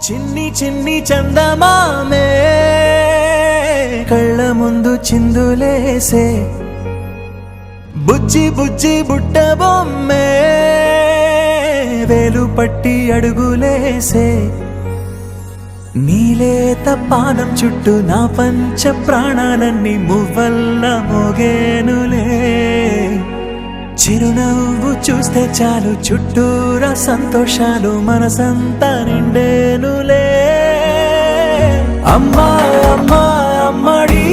చిన్ని చిన్ని చందమామే కళ్ళ ముందు చిందులేసే బుజ్జి బుజ్జి బుట్ట బొమ్మే వేలు పట్టి అడుగులేసే నీలేత పాదం చుట్టూ నా పంచ ప్రాణాలన్నీ మువ్వల్ల మోగేనులే చిరునవ్వు చూస్తే చాలు చుట్టూరా సంతోషాలు మనసంతా నిండేనులే అమ్మా అమ్మా అమ్మడి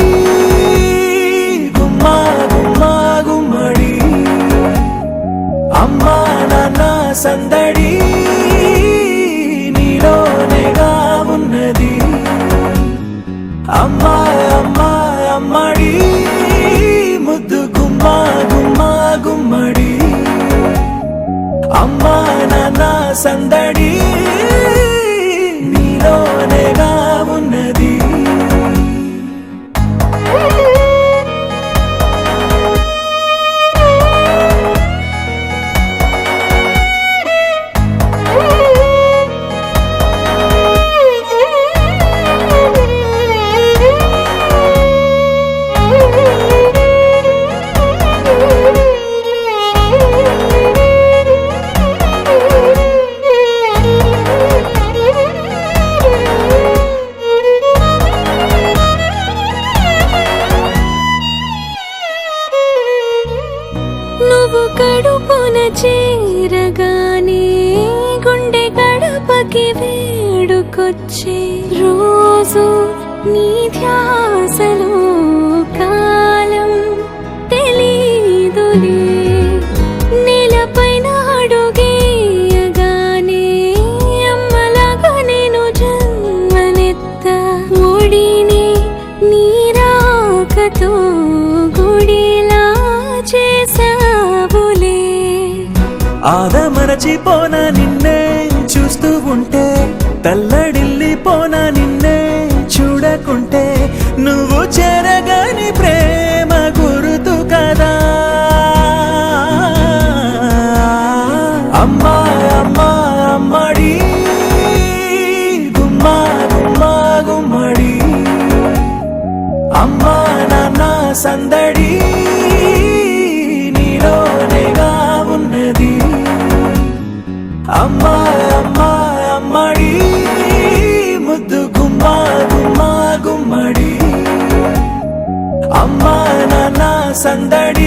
గుమ్మా గుమ్మా గుమ్మడి అమ్మా నాన్న సందడి నీలోనేగా ఉన్నది అమ్మా అమ్మా అమ్మడి ముద్దు గుమ్మా గుమ్మా గుమ్మడి అమ్మా నాన్న సందడి నీలోనేగా ఉన్నది నువ్వు కడుపున చేరగానే గుండె గడపకి వేడుకొచ్చే రోజు నీ ధ్యాసలో కాలం తెలీదులే నేలపైన అడుగేయగానే అమ్మలాగా నేను జన్మనెత్త ఒడిని నీ రాకతో గుడిలా చేసావులే ఆదమరచిపోనా నిన్నే చూస్తూ ఉంటే తల్లడిల్లిపోనా నిన్నే చూడకుంటే నువ్వు చెరగని ప్రేమ గురుతు కదా అమ్మా అమ్మా అమ్మడి గుమ్మా గుమ్మా గుమ్మడి అమ్మా నాన్న సందడి నీలోనేగా ఉన్నది అమ్మా అమ్మా అమ్మడి ముద్దు గుమ్మా గుమ్మా గుమ్మడి అమ్మా నాన్న సందడి